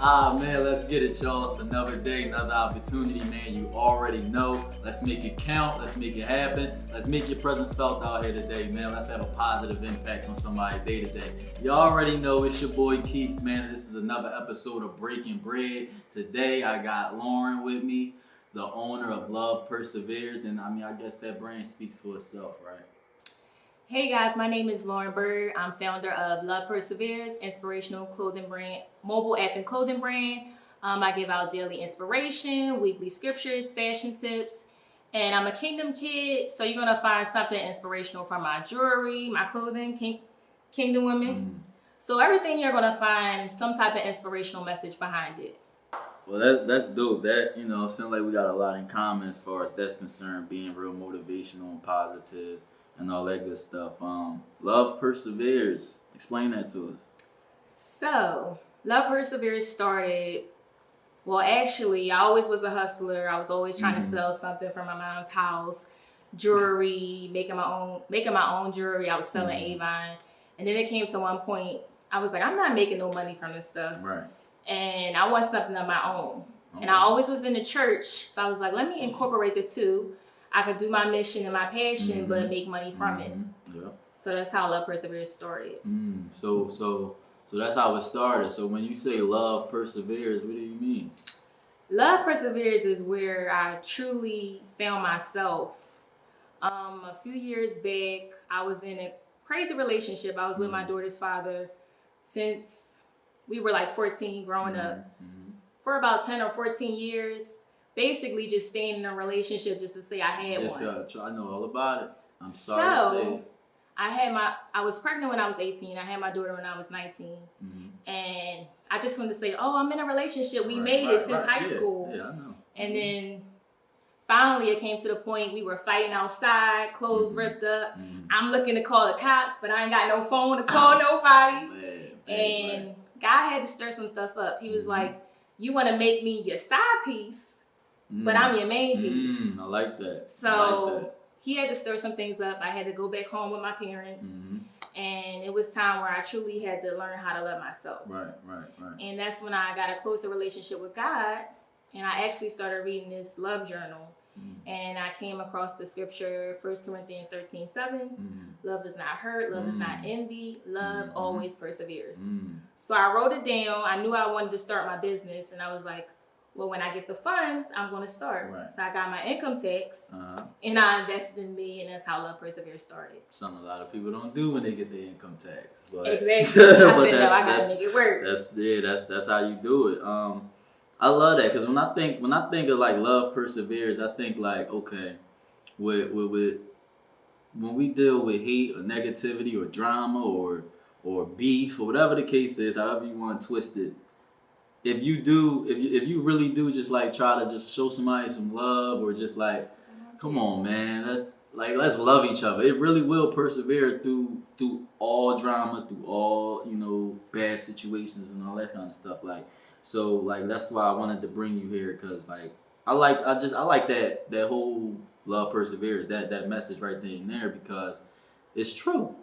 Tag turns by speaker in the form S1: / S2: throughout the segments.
S1: Man, let's get it, y'all. It's another day, another opportunity, man. You already know. Let's make it count. Let's make it happen. Let's make your presence felt out here today, man. Let's have a positive impact on somebody's day today. You already know it's your boy Keith, man. This is another episode of Breaking Bread. Today, I got Lauren with me, the owner of Love Perseveres. And I guess that brand speaks for itself, right?
S2: Hey guys, my name is Lauren Bird. I'm founder of Love Perseveres, inspirational clothing brand, mobile app and clothing brand. I give out daily inspiration, weekly scriptures, fashion tips, and I'm a kingdom kid. So you're gonna find something inspirational from my jewelry, my clothing, kingdom women. So everything you're gonna find some type of inspirational message behind it.
S1: Well, that's dope. That, seems like we got a lot in common as far as that's concerned, being real motivational and positive and all that good stuff. Love Perseveres. Explain that to us.
S2: So, Love Perseveres started, well, actually, I always was a hustler. I was always trying to sell something from my mom's house, jewelry, making my own jewelry. I was selling Avon. And then it came to one point, I was like, I'm not making no money from this stuff.
S1: Right.
S2: And I want something of my own. Okay. And I always was in the church. So I was like, let me incorporate the two. I could do my mission and my passion, but make money from it. Yeah. So that's how Love Perseveres started.
S1: So that's how it started. So when you say Love Perseveres, what do you mean?
S2: Love Perseveres is where I truly found myself. A few years back, I was in a crazy relationship. I was with my daughter's father since we were like 14, growing up. For about 10 or 14 years. Basically just staying in a relationship just to say I had one.
S1: I know all about it. I'm sorry to say.
S2: I was pregnant when I was 18. I had my daughter when I was 19. And I just wanted to say, I'm in a relationship. We made it since high school.
S1: Yeah, I know.
S2: And then finally it came to the point we were fighting outside, clothes ripped up. I'm looking to call the cops, but I ain't got no phone to call nobody. And God had to stir some stuff up. He was like, you want to make me your side piece, but I'm your main piece.
S1: I like that.
S2: So he had to stir some things up. I had to go back home with my parents. And it was time where I truly had to learn how to love myself. Right. And that's when I got a closer relationship with God. And I actually started reading this love journal. And I came across the scripture, 1 Corinthians 13:7. Love does not hurt. Love does not envy. Love always perseveres. So I wrote it down. I knew I wanted to start my business. And I was like, well, when I get the funds, I'm going to start. So I got my income tax and I invested in me, and that's how Love Perseveres started.
S1: Something a lot of people don't do when they get their income tax. But,
S2: exactly. I said, no, I got to make it work.
S1: That's how you do it. I love that, because when I think of like Love Perseveres, I think like, okay, with when we deal with hate or negativity or drama or beef or whatever the case is, however you want to twist it. If you really do just like try to just show somebody some love, or just like, come on, man, let's love each other. It really will persevere through all drama, through all, bad situations and all that kind of stuff. So that's why I wanted to bring you here, because I like that whole Love Perseveres, that message right there and there, because it's true.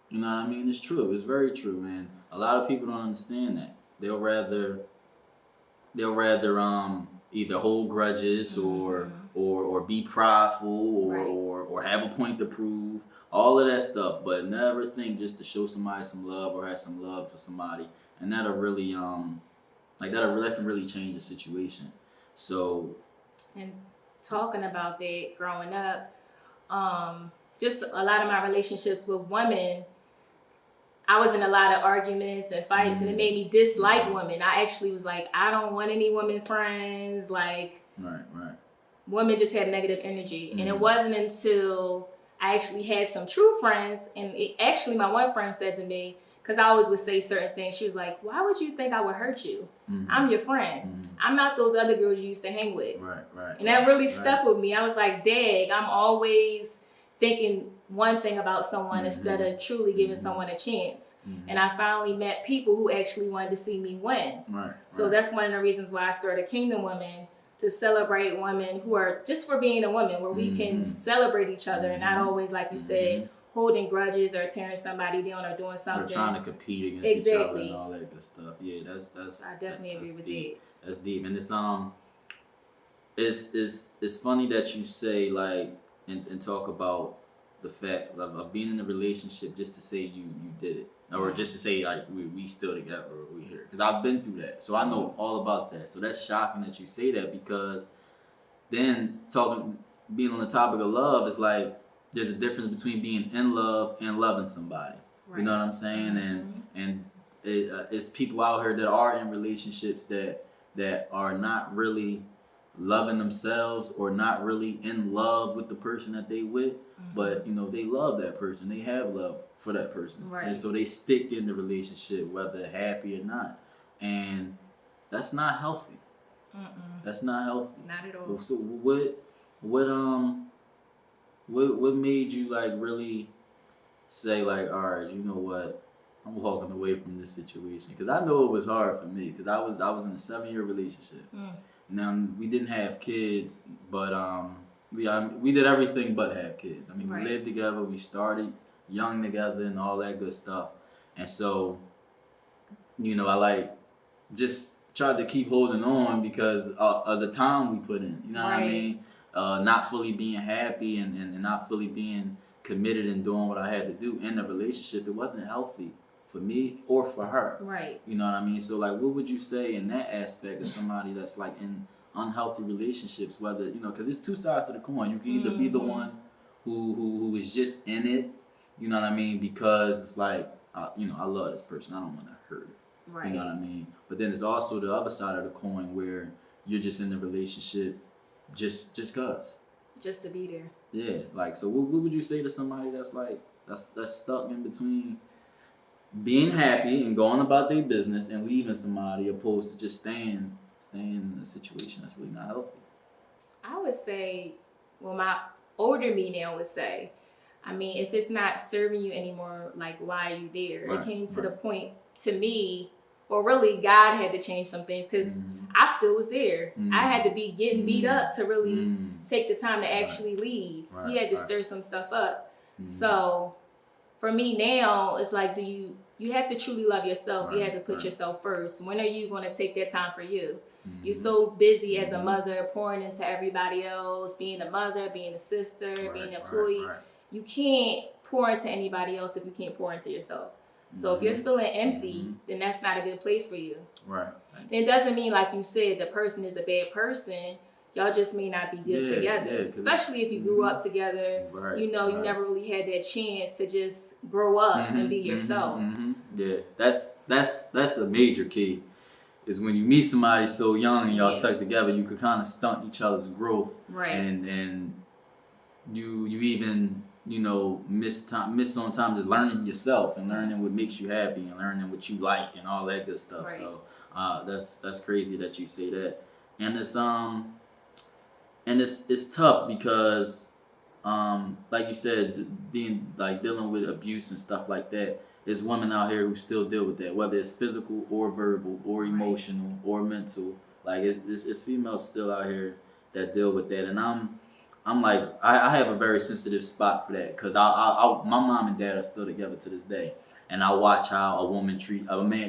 S1: You know what I mean? It's true. It's very true, man. A lot of people don't understand that. They'll rather either hold grudges or be prideful or have a point to prove, all of that stuff, but never think just to show somebody some love or have some love for somebody, and that'll really that can really change the situation. So,
S2: and talking about that, growing up, just a lot of my relationships with women, I was in a lot of arguments and fights, and it made me dislike women. I actually was like, I don't want any women friends. Women just had negative energy. And it wasn't until I actually had some true friends, and my one friend said to me, because I always would say certain things, she was like, why would you think I would hurt you? I'm your friend. I'm not those other girls you used to hang with. And that really stuck with me. I was like, dang, I'm always thinking one thing about someone instead of truly giving someone a chance. And I finally met people who actually wanted to see me win. So that's one of the reasons why I started Kingdom Women, to celebrate women who are just for being a woman, where we can celebrate each other and not always, like you said, holding grudges or tearing somebody down or doing something.
S1: Or trying to compete against each other and all that good stuff. Yeah, that's.
S2: I definitely agree with that.
S1: That's deep, and it's funny that you say like and talk about the fact of being in a relationship just to say you did it, or just to say like we still together or we here, because I've been through that, so I know all about that. So that's shocking that you say that, because then being on the topic of love is like there's a difference between being in love and loving somebody. Right. You know what I'm saying? And it's people out here that are in relationships that are not really loving themselves or not really in love with the person that they with, but they love that person, they have love for that person, right? And so they stick in the relationship whether happy or not, and that's not healthy. That's not healthy,
S2: not at all.
S1: So what made you like really say like, all right, you know what, I'm walking away from this situation? Because I know it was hard for me, because I was in a 7-year relationship. Now, we didn't have kids, but we did everything but have kids. I mean, right. We lived together, we started young together and all that good stuff. And so, I like just tried to keep holding on because of the time we put in. You know right. what I mean? Not fully being happy and not fully being committed and doing what I had to do in the relationship. It wasn't healthy for me or for her. Right. You know what I mean? So like, what would you say in that aspect of somebody that's like in unhealthy relationships, whether, because it's two sides to the coin. You can either be the one who is just in it, you know what I mean? Because it's like, I love this person, I don't want to hurt it. Right. You know what I mean? But then there's also the other side of the coin where you're just in the relationship just cause.
S2: Just to be there.
S1: Yeah. Like, so what would you say to somebody that's like, that's stuck in between being happy and going about their business and leaving somebody, opposed to just staying in a situation that's really not healthy?
S2: I would say, well, my older me now would say, I mean, if it's not serving you anymore, like, why are you there? Right, it came to the point to me, well, really, God had to change some things, because I still was there. I had to be getting beat up to really take the time to actually leave. Right, he had to stir some stuff up. So for me now, it's like, you have to truly love yourself. Right, you have to put yourself first. When are you going to take that time for you? You're so busy as a mother, pouring into everybody else, being a mother, being a sister, being an employee. Right. You can't pour into anybody else if you can't pour into yourself. So if you're feeling empty, then that's not a good place for you. Right. And it doesn't mean, like you said, the person is a bad person. Y'all just may not be good together. Especially if you grew up together. Right, you never really had that chance to just grow up and be yourself.
S1: Yeah, that's a major key. Is when you meet somebody so young and y'all stuck together, you could kind of stunt each other's growth. Right. And you even miss on time just learning yourself and learning what makes you happy and learning what you like and all that good stuff. Right. So that's crazy that you say that. And it's tough because like you said, being like dealing with abuse and stuff like that, there's women out here who still deal with that, whether it's physical or verbal or emotional or mental. Like it's females still out here that deal with that, and I'm like, I have a very sensitive spot for that, because my mom and dad are still together to this day, and I watch how a man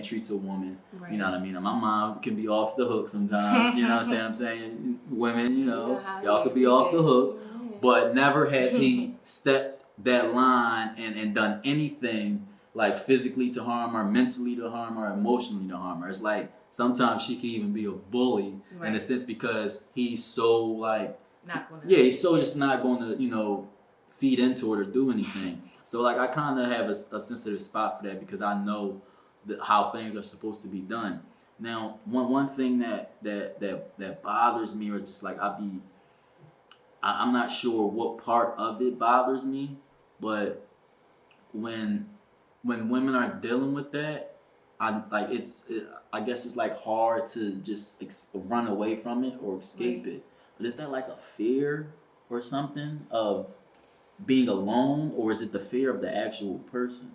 S1: treats a woman. Right. You know what I mean? And my mom can be off the hook sometimes. You know what I'm saying? Women, y'all could be off the hook, but never has he stepped that line and done anything like physically to harm her, mentally to harm her, emotionally to harm her. It's like sometimes she can even be a bully in a sense, because he's so like, he's so just not going to, feed into it or do anything. So like I kind of have a sensitive spot for that, because I know how things are supposed to be done. Now, one thing that bothers me, or just like I'm not sure what part of it bothers me, but when women are dealing with that, I guess it's like hard to just run away from it or escape it. But is that like a fear or something of being alone, or is it the fear of the actual person?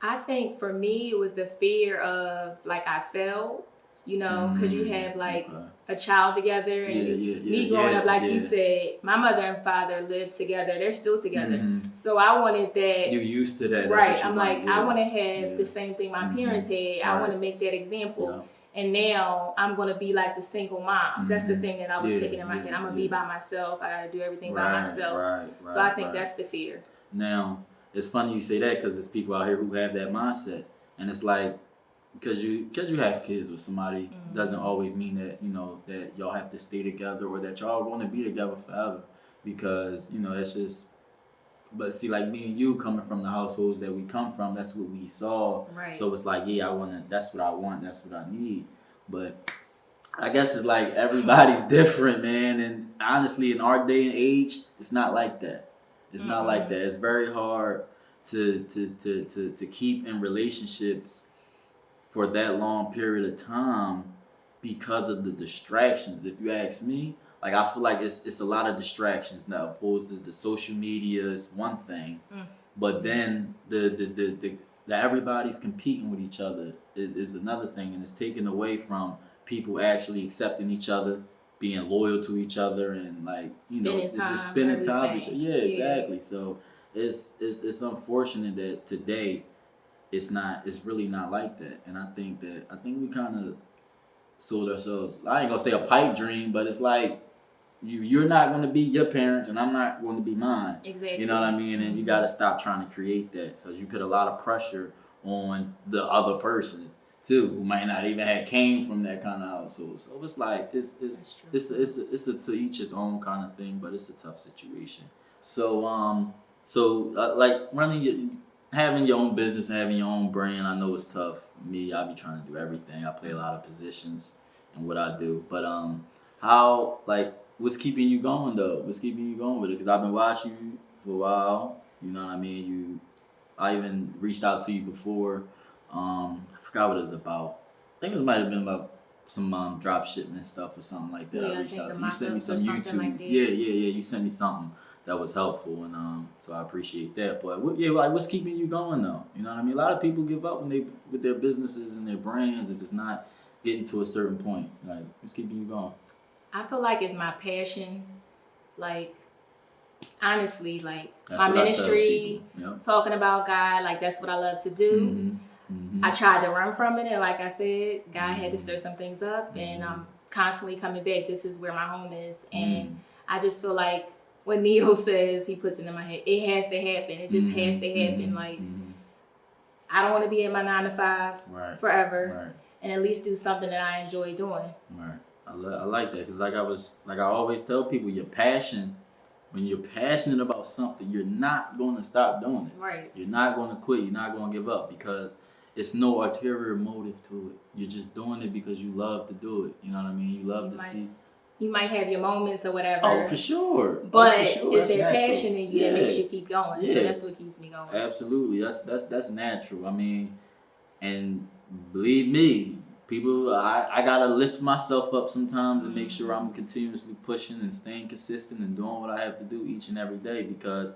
S2: I think for me, it was the fear of, like, I failed. you know, because you have like a child together, and me growing up, like you said, my mother and father lived together. They're still together. So I wanted that.
S1: You're used to that.
S2: Right. I'm like, I want to have the same thing my parents had. I want to make that example. And now I'm going to be like the single mom. That's the thing that I was thinking in my head. I'm going to be by myself. I got to do everything by myself. So I think that's the fear.
S1: Now, it's funny you say that because there's people out here who have that mindset. And it's like, because you have kids with somebody doesn't always mean that, you know, that y'all have to stay together or that y'all want to be together forever. Because, you know, it's just, but see, like me and you coming from the households that we come from, that's what we saw.
S2: Right.
S1: So it's like, that's what I want, that's what I need. But I guess it's like everybody's different, man. And honestly, in our day and age, it's not like that. It's not like that. It's very hard to keep in relationships for that long period of time because of the distractions. If you ask me, like I feel like it's a lot of distractions now. Opposed to the social media is one thing, but then the everybody's competing with each other is another thing, and it's taken away from people actually accepting each other, being loyal to each other, and like it's just spending time with each other. Yeah, exactly. So it's unfortunate that today it's really not like that, and I think we kind of sold ourselves. I ain't gonna say a pipe dream, but it's like you're not gonna be your parents, and I'm not gonna be mine.
S2: Exactly.
S1: You know what I mean? And you gotta stop trying to create that. So you put a lot of pressure on the other person too, who might not even have came from that kind of household. So it's like it's a to each his own kind of thing, but it's a tough situation. So like having your own business, having your own brand, I know it's tough. Me, I be trying to do everything. I play a lot of positions in what I do, but how like. What's keeping you going though? What's keeping you going with it? Because I've been watching you for a while. You know what I mean? I even reached out to you before. I forgot what it was about. I think it might have been about some drop shipment stuff or something like that. I reached out to you. You sent me some YouTube. Like yeah. You sent me something that was helpful, and so I appreciate that. But like what's keeping you going though? You know what I mean? A lot of people give up when they with their businesses and their brands if it's not getting to a certain point. Like what's keeping you going?
S2: I feel like it's my passion. Like, honestly, like
S1: that's
S2: my ministry, talking about God, like that's what I love to do. I tried to run from it, and like I said, God had to stir some things up, and I'm constantly coming back. This is where my home is, and I just feel like when Neo says, he puts it in my head, it has to happen. It just has to happen. Like, I don't want to be in my 9 to 5 forever, and at least do something that I enjoy doing.
S1: Right. I like that because I always tell people, your passion, when you're passionate about something, you're not going to stop doing it.
S2: Right.
S1: You're not going to quit. You're not going to give up because it's no ulterior motive to it. You're just doing it because you love to do it. You know what I mean? You love to see.
S2: You might have your moments or whatever.
S1: Oh, for sure.
S2: But it's that passion in you that makes you keep going. Yeah. So that's what keeps me going.
S1: Absolutely. That's natural. I mean, and believe me, people, I gotta lift myself up sometimes and make sure I'm continuously pushing and staying consistent and doing what I have to do each and every day, because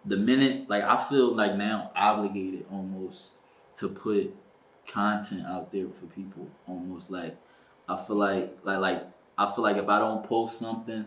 S1: the minute, like, I feel like now obligated almost to put content out there for people. Almost like I feel like if I don't post something,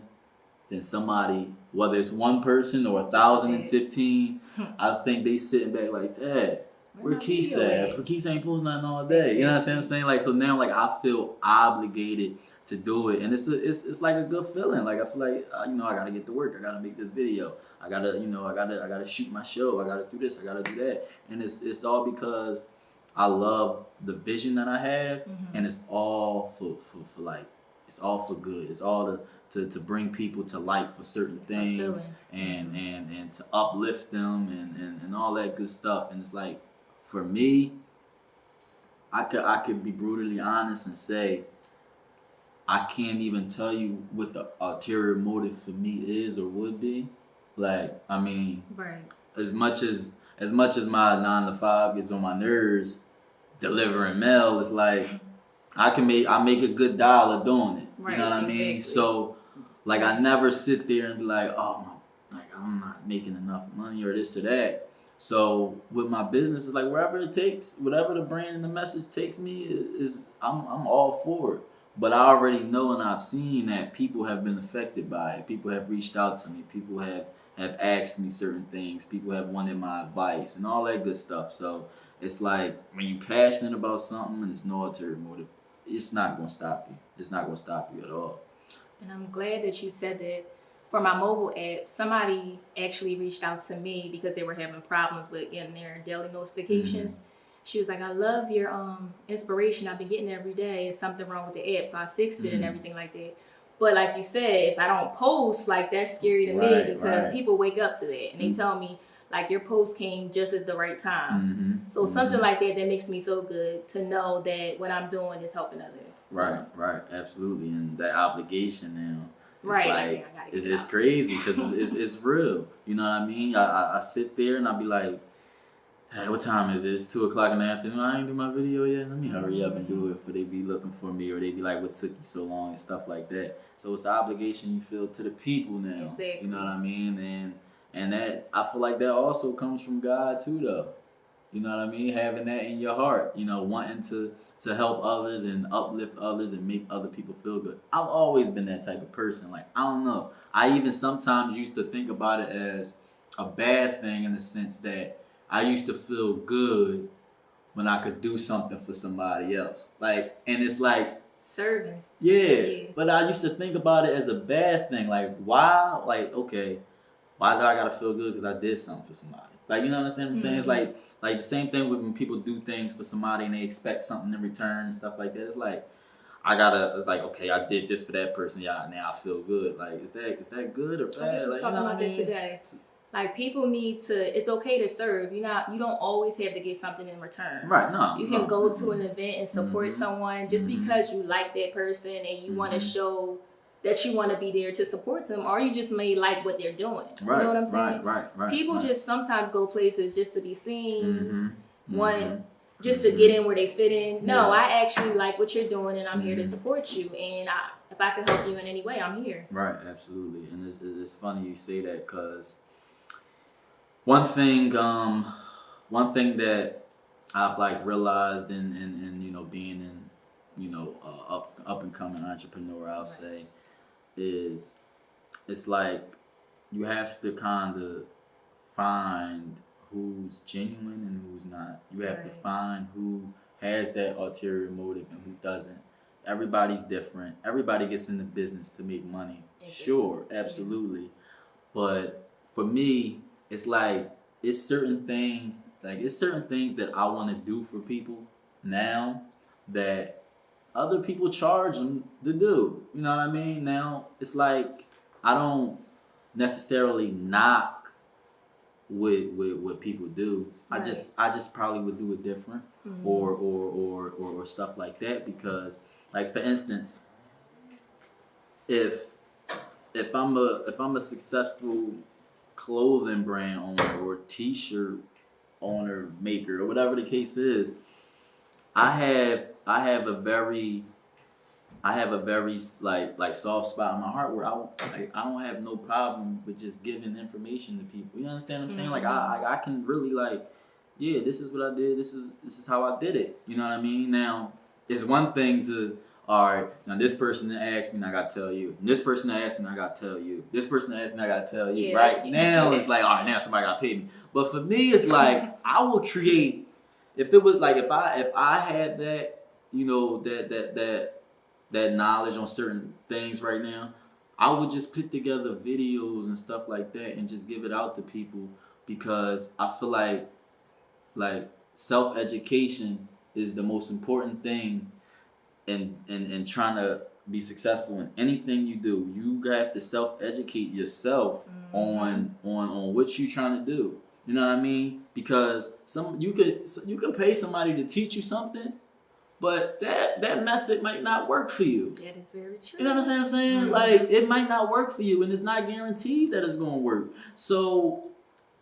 S1: then somebody, whether it's one person or 1,015, I think they sitting back like, Dad, where Keith at? Keith ain't posting nothing all day. You know what I'm saying? Like, so now, like, I feel obligated to do it, and it's like a good feeling. Like, I feel like I gotta get to work. I gotta make this video. I gotta shoot my show. I gotta do this. I gotta do that. And it's all because I love the vision that I have, and it's all for like, it's all for good. It's all to bring people to light for certain things, and to uplift them and all that good stuff. And it's like, for me, I could be brutally honest and say I can't even tell you what the ulterior motive for me is or would be. Like, I mean, as much as my 9 to 5 gets on my nerves, delivering mail is like, I make a good $1 doing it. You know what I mean? Exactly. So, like, I never sit there and be like, oh, like, I'm not making enough money or this or that. So with my business, it's like wherever it takes, whatever the brand and the message takes me, is I'm all for it. But I already know and I've seen that people have been affected by it. People have reached out to me. People have asked me certain things. People have wanted my advice and all that good stuff. So it's like when you're passionate about something and it's no ulterior motive, it's not going to stop you. It's not going to stop you at all.
S2: And I'm glad that you said that. For my mobile app, somebody actually reached out to me because they were having problems with getting their daily notifications. She was like, I love your inspiration. I've been getting it every day. It's something wrong with the app. So I fixed it and everything like that. But like you said, if I don't post, like that's scary to me because people wake up to that and they tell me like your post came just at the right time. So something like that makes me feel good to know that what I'm doing is helping others. So.
S1: Right, absolutely. And that obligation now. It's
S2: like,
S1: it's crazy because it's real. You know what I mean? I sit there and I'll be like, hey, what time is it? It's 2:00 in the afternoon. I ain't do my video yet. Let me hurry up and do it before they be looking for me or they be like, what took you so long and stuff like that. So it's the obligation you feel to the people now.
S2: Exactly.
S1: You know what I mean? And that I feel like that also comes from God too, though. You know what I mean? Having that in your heart. You know, wanting to help others and uplift others and make other people feel good. I've always been that type of person. Like, I don't know. I even sometimes used to think about it as a bad thing in the sense that I used to feel good when I could do something for somebody else. Like, and it's like...
S2: serving.
S1: Yeah. But I used to think about it as a bad thing. Like, why? Like, okay, why do I gotta feel good because I did something for somebody? Like, you know what I'm saying? It's like the same thing with when people do things for somebody and they expect something in return and stuff like that. It's like, it's like, okay, I did this for that person. Yeah, now I feel good. Like, is that good or bad?
S2: I just was talking about that today. Like, people need to, it's okay to serve. You don't always have to get something in return.
S1: Right, no.
S2: You can go to an event and support someone just because you like that person and you want to show that you want to be there to support them, or you just may like what they're doing.
S1: Right,
S2: you know what I'm saying?
S1: Right.
S2: People just sometimes go places just to be seen, just to get in where they fit in. No, I actually like what you're doing, and I'm here to support you. And if I can help you in any way, I'm here.
S1: Right, absolutely. And it's funny you say that because one thing that I've like realized in you know being in you know up and coming entrepreneur, I'll say. Is it's like you have to kind of find who's genuine and who's not. You have to find who has that ulterior motive and who doesn't. Everybody's different. Everybody gets in the business to make money. Sure, absolutely. But for me, it's like it's certain things that I want to do for people now that other people charge them to do. You know what I mean? Now, it's like I don't necessarily knock what people do. I just probably would do it different or stuff like that because, like, for instance, if I'm a successful clothing brand owner or t-shirt owner maker or whatever the case is, I have a very like soft spot in my heart where I don't have no problem with just giving information to people. You understand what I'm saying? Like I can really like, yeah, this is what I did. This is how I did it. You know what I mean? Now it's one thing to all right. Now this person asked me, and I gotta tell you. And this person asked me, and I gotta tell you. This person asked me, and I gotta tell you. Right now it's like, all right, now somebody gotta pay me. But for me, it's like I will create. If it was like if I had that, you know, that knowledge on certain things right now, I would just put together videos and stuff like that and just give it out to people because I feel like self-education is the most important thing in trying to be successful in anything you do. You have to self-educate yourself on what you're trying to do. You know what I mean? Because you could pay somebody to teach you something, but that method might not work for you.
S2: That is very true.
S1: You know what I'm saying? Like it might not work for you, and it's not guaranteed that it's gonna work. So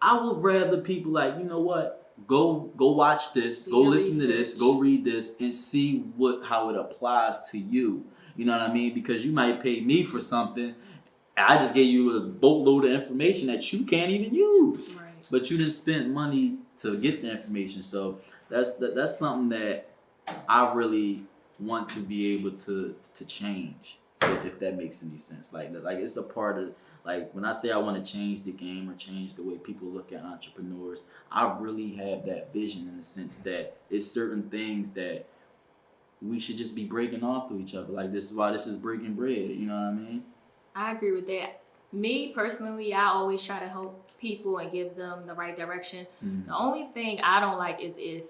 S1: I would rather people like, you know what? Go watch this, go listen to this, go read this, and see how it applies to you. You know what I mean? Because you might pay me for something. I just gave you a boatload of information that you can't even use.
S2: Right.
S1: But you didn't spend money to get the information. So that's something that I really want to be able to change, if that makes any sense. Like it's a part of, like, when I say I want to change the game or change the way people look at entrepreneurs, I really have that vision in the sense that it's certain things that we should just be breaking off to each other. Like, this is why this is breaking bread. You know what I mean?
S2: I agree with that. Me personally, I always try to help people and give them the right direction. The only thing I don't like is if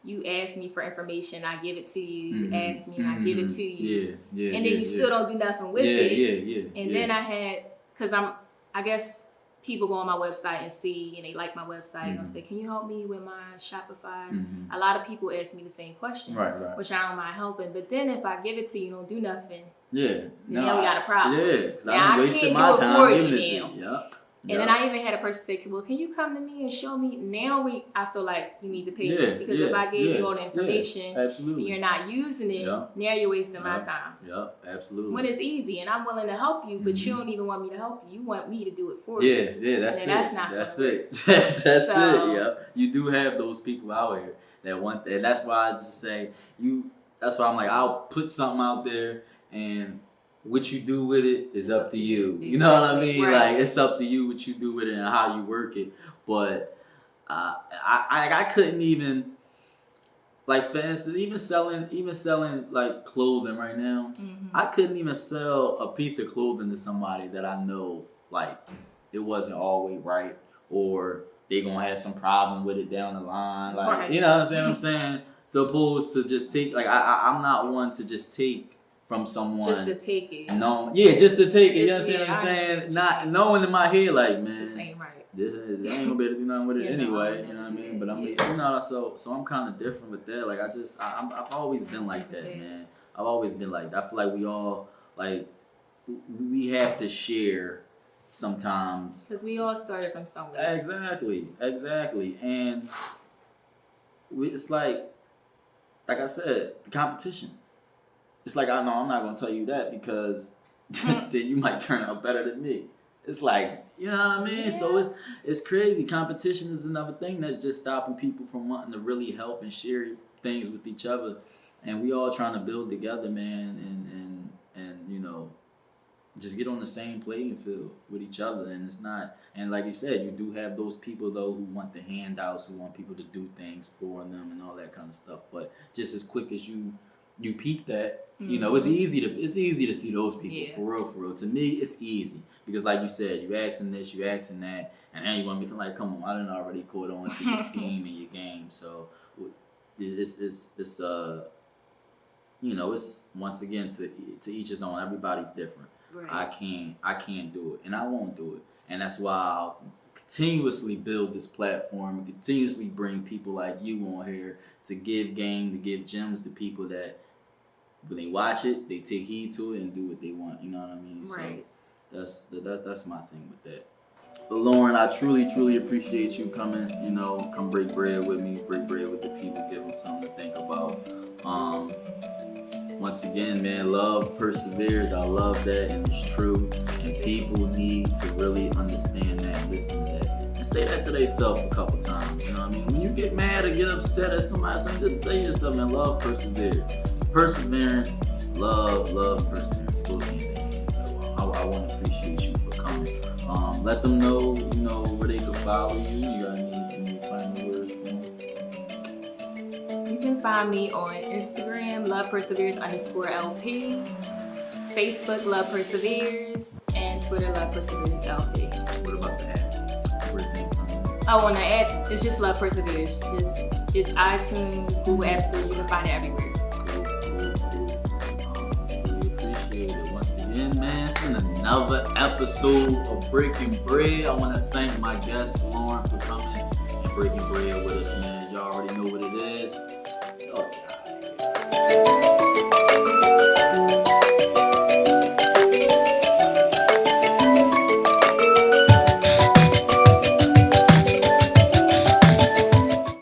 S2: you ask me for information, I give it to you. You ask me, and I give it to you. And then you still don't do nothing with it. And then I had, because I guess people go on my website and see, and they like my website, and they'll say, can you help me with my Shopify? A lot of people ask me the same question, which I don't mind helping. But then if I give it to you, you don't do nothing. Now we got a problem.
S1: Because I wasted my time giving it to you.
S2: And then I even had a person say, well, can you come to me and show me? Now I feel like you need to pay me. Because if I gave you all the information and you're not using it, now you're wasting my time.
S1: Absolutely.
S2: When it's easy and I'm willing to help you, but you don't even want me to help you. You want me to do it for you.
S1: That's it. That's it. That's it. You do have those people out here that want that. And that's why I just say, that's why I'm like, I'll put something out there, and what you do with it is up to you. You know what I mean? Like, it's up to you what you do with it and how you work it. But I couldn't even, like, for instance, even selling like clothing right now. I couldn't even sell a piece of clothing to somebody that I know, like, it wasn't always right, or they gonna have some problem with it down the line. Like, you know what I'm saying? Supposed to just take, like, I'm not one to just take from someone.
S2: Just to take it.
S1: No, just to take it. You know what I'm saying? Not knowing in my head, like, man,
S2: this ain't right.
S1: This ain't gonna be able to do nothing with it anyway. You know what I mean? But I'm, you know, so I'm kind of different with that. Like, I've always been like that, man. I've always been like that. I feel like we all, like, we have to share sometimes.
S2: Because we all started from somewhere.
S1: Exactly. And it's like I said, the competition. It's like, I know I'm not going to tell you that, because then you might turn out better than me. It's like, you know what I mean? So it's crazy. Competition is another thing that's just stopping people from wanting to really help and share things with each other. And we all trying to build together, man, and you know, just get on the same playing field with each other. And it's not, and like you said, you do have those people, though, who want the handouts, who want people to do things for them and all that kind of stuff. But just as quick as you peep that, you know, it's easy to see those people. For real. To me, it's easy, because like you said, you asking this, you asking that, and then you want me to, like, come on, I done already caught on to your scheme and your game. So it's you know, it's, once again, to each his own. Everybody's different. I can't do it, and I won't do it. And that's why I'll continuously build this platform and continuously bring people like you on here to give game, to give gems to people that, when they watch it, they take heed to it and do what they want. You know what I mean?
S2: Right.
S1: So that's my thing with that. But Lauren, I truly appreciate you coming. You know, come break bread with me, break bread with the people, give them something to think about. Once again, man, love perseveres. I love that, and it's true. And people need to really understand that and listen to that. And say that to themselves a couple times. You know what I mean? When you get mad or get upset at somebody, just say to yourself, man, love perseveres. Perseverance, love perseverance. Goes hand in hand. So I want to appreciate you for coming. Let them know, you know, where they can follow you. You got any final words for them?
S2: You can find me on Instagram, Love Perseveres _LP, Facebook, Love Perseveres, and Twitter, Love Perseveres LP.
S1: What about the app? Where can you find it?
S2: Oh, on the app, it's just Love Perseveres. It's iTunes, Google App Stores. You can find it everywhere.
S1: Really appreciate it. Once again, man, it's been another episode of Breaking Bread. I want to thank my guest, Lauren, for coming and breaking bread with us, man. Y'all already know what it is. Okay.